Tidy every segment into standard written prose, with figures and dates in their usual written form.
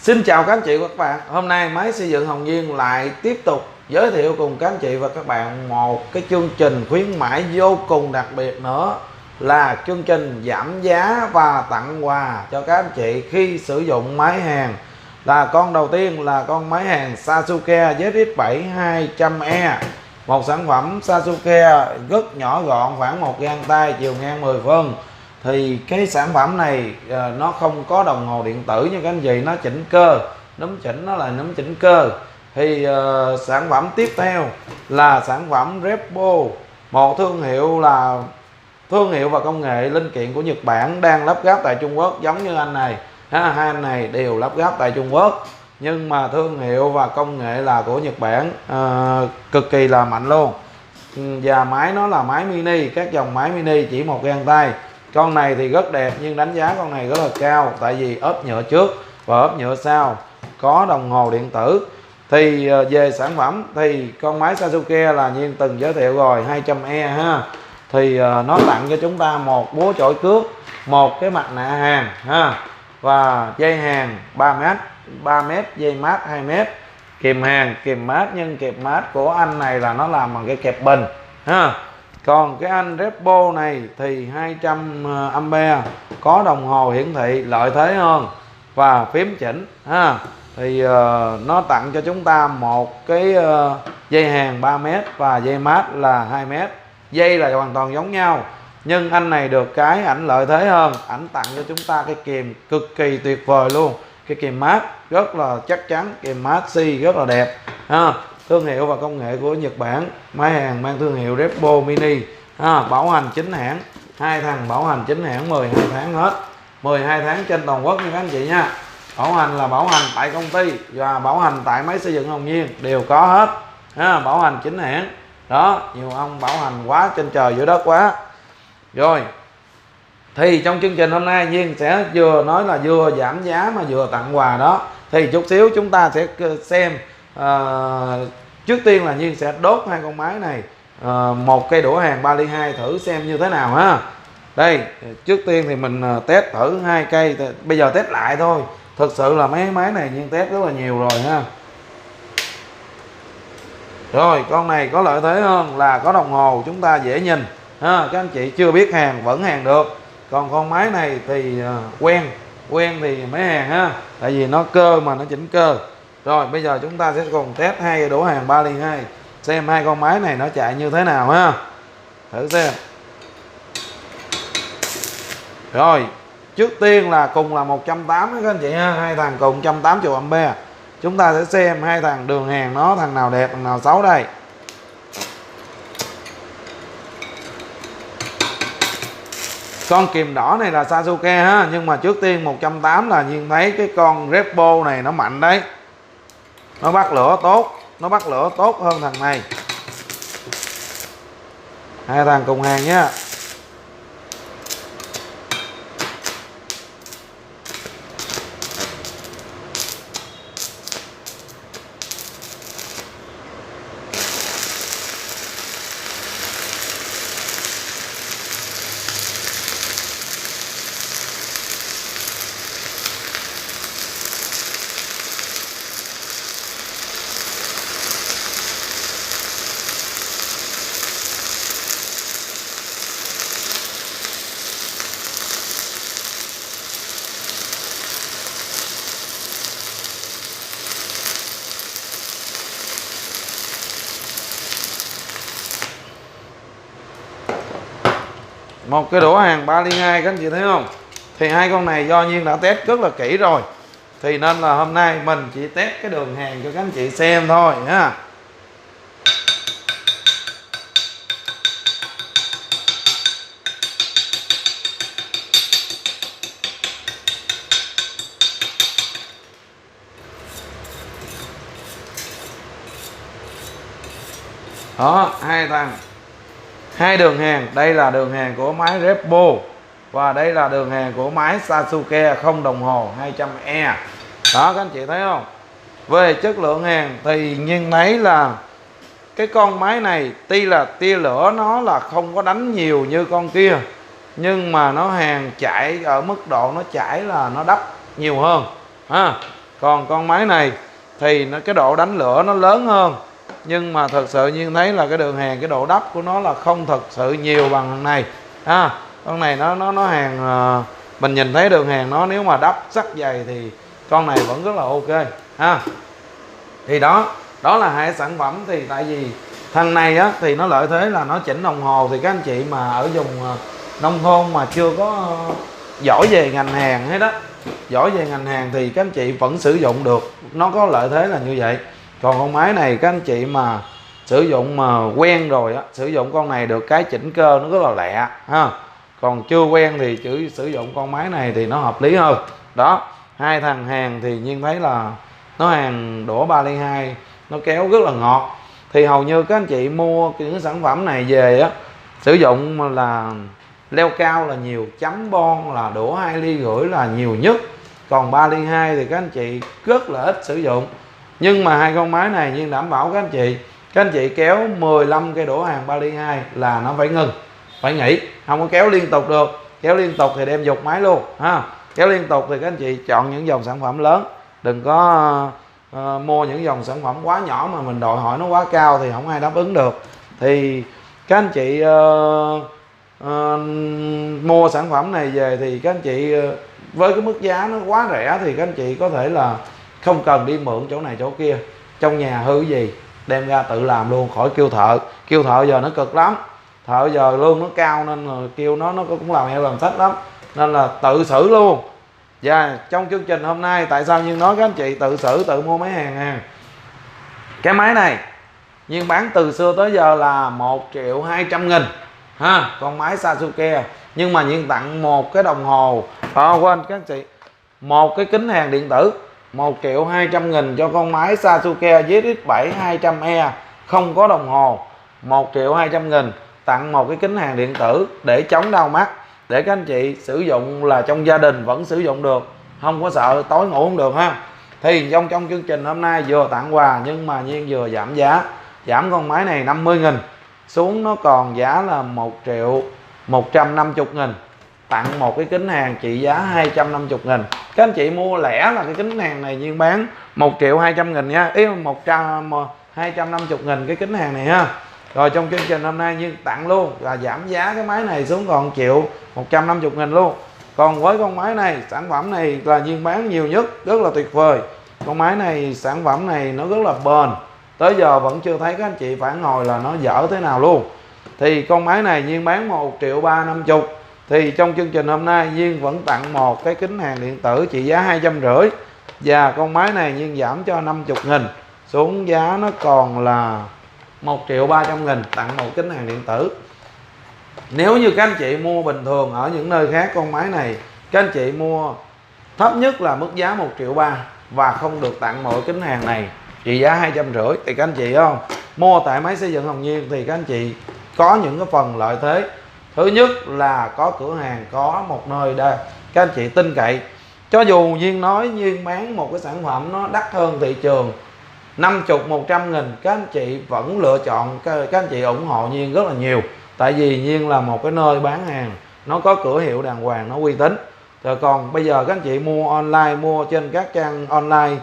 Xin chào các anh chị và các bạn. Hôm nay máy xây dựng Hồng Nhiên lại tiếp tục giới thiệu cùng các anh chị và các bạn một cái chương trình khuyến mãi vô cùng đặc biệt nữa, là chương trình giảm giá và tặng quà cho các anh chị khi sử dụng máy hàng. Là con đầu tiên là con máy hàng Sasuke ZX7 200E, một sản phẩm Sasuke rất nhỏ gọn, khoảng 1 gang tay, chiều ngang 10 phân. Thì cái sản phẩm này nó không có đồng hồ điện tử như các anh chị, nó chỉnh cơ, núm chỉnh nó là núm chỉnh cơ. Thì sản phẩm tiếp theo là sản phẩm Repo, một thương hiệu và công nghệ linh kiện của Nhật Bản, đang lắp ráp tại Trung Quốc giống như anh này ha. Hai anh này đều lắp ráp tại Trung Quốc, nhưng mà thương hiệu và công nghệ là của Nhật Bản, cực kỳ là mạnh luôn. Và máy nó là máy mini, các dòng máy mini chỉ 1 gang tay. Con này thì rất đẹp, nhưng đánh giá con này rất là cao, tại vì ốp nhựa trước và ốp nhựa sau, có đồng hồ điện tử. Thì về sản phẩm thì con máy Sasuke là Nhiên từng giới thiệu rồi, 200E ha. Thì nó tặng cho chúng ta một búa chổi cước, một cái mặt nạ hàng ha, và dây hàng 3m, dây mát 2m, kìm hàng, kìm mát, nhưng kìm mát của anh này là nó làm bằng cái kẹp bình ha. Còn cái anh Repo này thì 200A, có đồng hồ hiển thị lợi thế hơn và phím chỉnh ha. Thì nó tặng cho chúng ta một cái dây hàng 3m và dây mát là 2m. Dây là hoàn toàn giống nhau, nhưng anh này được cái ảnh lợi thế hơn, ảnh tặng cho chúng ta cái kìm cực kỳ tuyệt vời luôn. Cái kìm mát rất là chắc chắn, kìm mát xi rất là đẹp ha. Thương hiệu và công nghệ của Nhật Bản, máy hàng mang thương hiệu Repo Mini ha. Bảo hành chính hãng, 2 thằng bảo hành chính hãng 12 tháng hết, 12 tháng trên toàn quốc nha các anh chị nha. Bảo hành là bảo hành tại công ty và bảo hành tại máy xây dựng Hồng Nhiên đều có hết ha. Bảo hành chính hãng đó, nhiều ông bảo hành quá trên trời dưới đất quá rồi. Thì trong chương trình hôm nay Nhiên sẽ vừa nói là vừa giảm giá mà vừa tặng quà đó. Thì chút xíu chúng ta sẽ xem. Trước tiên là Nhiên sẽ đốt hai con máy này, một cây đũa hàng 3 ly 2 thử xem như thế nào ha. Đây, trước tiên thì mình test thử hai cây, bây giờ test lại thôi. Thực sự là mấy máy này Nhiên test rất là nhiều rồi ha. Rồi, con này có lợi thế hơn là có đồng hồ, chúng ta dễ nhìn ha. Các anh chị chưa biết hàng vẫn hàng được. Còn con máy này thì quen thì mấy hàng ha, tại vì nó cơ mà nó chỉnh cơ. Rồi bây giờ chúng ta sẽ cùng test hai cái đũa hàng 3 ly 2, xem hai con máy này nó chạy như thế nào ha. Thử xem. Rồi, trước tiên là cùng là 180 các anh chị ha, hai thằng cùng 180A. Chúng ta sẽ xem hai thằng đường hàng nó thằng nào đẹp thằng nào xấu đây. Con kìm đỏ này là Sasuke ha, nhưng mà trước tiên 180 là Nhiên thấy cái con Repo này nó mạnh đấy. Nó bắt lửa tốt hơn thằng này. Hai thằng cùng hàng nhé. Một cái đũa hàng 3 ly 2 các anh chị thấy không? Thì hai con này do Nhiên đã test rất là kỹ rồi, thì nên là hôm nay mình chỉ test cái đường hàng cho các anh chị xem thôi ha. Đó, hai đường hàng, đây là đường hàng của máy Repo và đây là đường hàng của máy Sasuke không đồng hồ 200E. Đó các anh chị thấy không? Về chất lượng hàng thì Nhiên thấy là cái con máy này tuy là tia lửa nó là không có đánh nhiều như con kia, nhưng mà nó hàng chạy ở mức độ nó chảy là nó đắp nhiều hơn ha. Còn con máy này thì cái độ đánh lửa nó lớn hơn, nhưng mà thật sự Nhiên thấy là cái đường hàn, cái độ đắp của nó là không thật sự nhiều bằng thằng này ha. Con này nó hàn, mình nhìn thấy đường hàn nó nếu mà đắp sắt dày thì con này vẫn rất là ok ha. Thì đó là hai sản phẩm. Thì tại vì thằng này á thì nó lợi thế là nó chỉnh đồng hồ, thì các anh chị mà ở vùng nông thôn mà chưa có giỏi về ngành hàng hết đó, giỏi về ngành hàng thì các anh chị vẫn sử dụng được, nó có lợi thế là như vậy. Còn con máy này các anh chị mà sử dụng mà quen rồi á, sử dụng con này được cái chỉnh cơ nó rất là lẹ ha. Còn chưa quen thì chỉ sử dụng con máy này thì nó hợp lý hơn. Đó, hai thằng hàng thì Nhiên thấy là nó hàng đũa 3 ly 2, nó kéo rất là ngọt. Thì hầu như các anh chị mua những sản phẩm này về á, sử dụng là leo cao là nhiều, chấm bon là đũa 2 ly rưỡi là nhiều nhất. Còn 3 ly 2 thì các anh chị rất là ít sử dụng. Nhưng mà hai con máy này Nhiên đảm bảo các anh chị kéo 15 cây đũa hàng 3 ly 2 là nó phải ngừng, phải nghỉ, không có kéo liên tục được. Kéo liên tục thì đem dục máy luôn ha. Kéo liên tục thì các anh chị chọn những dòng sản phẩm lớn, đừng có mua những dòng sản phẩm quá nhỏ mà mình đòi hỏi nó quá cao thì không ai đáp ứng được. Thì các anh chị mua sản phẩm này về thì các anh chị với cái mức giá nó quá rẻ thì các anh chị có thể là không cần đi mượn chỗ này chỗ kia, trong nhà hư gì đem ra tự làm luôn, khỏi kêu thợ. Kêu thợ giờ nó cực lắm, thợ giờ lương nó cao nên là kêu nó cũng làm heo làm sách lắm, nên là tự xử luôn. Và trong chương trình hôm nay tại sao Nhiên nói các anh chị tự xử tự mua máy hàng ha. Cái máy này Nhiên bán từ xưa tới giờ là 1.200.000 ha, con máy Sasuke. Nhưng mà Nhiên tặng một cái đồng hồ, quên các anh chị, một cái kính hàng điện tử 1.200.000 cho con máy Sasuke ZX7 200E không có đồng hồ. 1.200.000 tặng một cái kính hàng điện tử để chống đau mắt, để các anh chị sử dụng là trong gia đình vẫn sử dụng được, không có sợ tối ngủ không được ha. Thì trong chương trình hôm nay vừa tặng quà nhưng mà Nhiên vừa giảm giá, giảm con máy này 50.000 xuống nó còn giá là 1.150.000, tặng một cái kính hàng trị giá 250.000. Các anh chị mua lẻ là cái kính hàng này Nhiên bán 1.200.000 nha, ý 250.000 cái kính hàng này ha. Rồi trong chương trình hôm nay Nhiên tặng luôn là giảm giá cái máy này xuống còn 1.150.000 luôn. Còn với con máy này, sản phẩm này là Nhiên bán nhiều nhất, rất là tuyệt vời. Con máy này, sản phẩm này nó rất là bền, tới giờ vẫn chưa thấy các anh chị phản hồi là nó dở thế nào luôn. Thì con máy này Nhiên bán 1.350.000. Thì trong chương trình hôm nay Nhiên vẫn tặng một cái kính hàng điện tử trị giá 250. Và con máy này Nhiên giảm cho 50.000 xuống giá nó còn là 1.300.000, tặng một kính hàng điện tử. Nếu như các anh chị mua bình thường ở những nơi khác, con máy này các anh chị mua thấp nhất là mức giá 1.300.000 và không được tặng mỗi kính hàng này trị giá 250. Thì các anh chị không mua tại máy xây dựng Hồng Nhiên thì các anh chị có những cái phần lợi thế. Thứ nhất là có cửa hàng, có một nơi đây các anh chị tin cậy. Cho dù Nhiên nói Nhiên bán một cái sản phẩm nó đắt hơn thị trường 50-100.000, các anh chị vẫn lựa chọn, các anh chị ủng hộ Nhiên rất là nhiều. Tại vì Nhiên là một cái nơi bán hàng nó có cửa hiệu đàng hoàng, nó uy tín. Rồi còn bây giờ các anh chị mua online, mua trên các trang online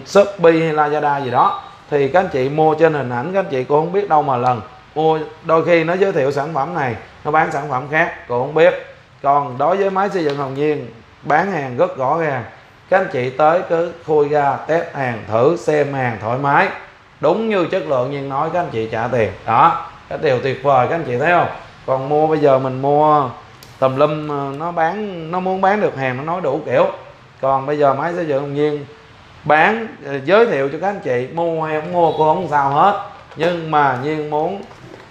Shopee hay Lazada gì đó, thì các anh chị mua trên hình ảnh các anh chị cũng không biết đâu mà lần mua. Đôi khi nó giới thiệu sản phẩm này, nó bán sản phẩm khác cũng không biết. Còn đối với máy xây dựng Hồng Nhiên bán hàng rất rõ ràng, các anh chị tới cứ khui ra test hàng thử xem hàng thoải mái, đúng như chất lượng Nhiên nói, các anh chị trả tiền. Đó, cái điều tuyệt vời các anh chị thấy không. Còn mua bây giờ mình mua tùm lum, nó muốn bán được hàng nó nói đủ kiểu. Còn bây giờ máy xây dựng Hồng Nhiên bán giới thiệu cho các anh chị, mua hay không mua cô không sao hết, nhưng mà Nhiên muốn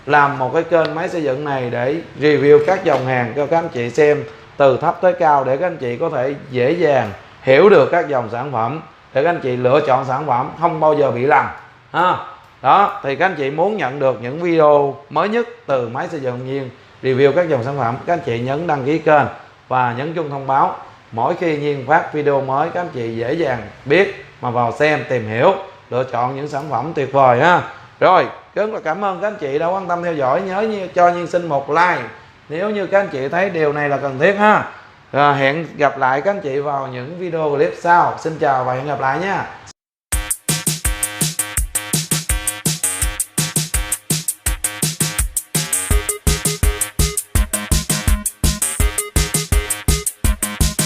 làm một cái kênh máy xây dựng này để review các dòng hàng cho các anh chị xem từ thấp tới cao, để các anh chị có thể dễ dàng hiểu được các dòng sản phẩm, để các anh chị lựa chọn sản phẩm không bao giờ bị lầm ha. Đó, thì các anh chị muốn nhận được những video mới nhất từ máy xây dựng Hồng Nhiên review các dòng sản phẩm, các anh chị nhấn đăng ký kênh và nhấn chuông thông báo. Mỗi khi Nhiên phát video mới các anh chị dễ dàng biết mà vào xem, tìm hiểu, lựa chọn những sản phẩm tuyệt vời ha. Rồi, rất là cảm ơn các anh chị đã quan tâm theo dõi. Nhớ cho Nhiên xin một like nếu như các anh chị thấy điều này là cần thiết ha. Hẹn gặp lại các anh chị vào những video clip sau. Xin chào và hẹn gặp lại nha.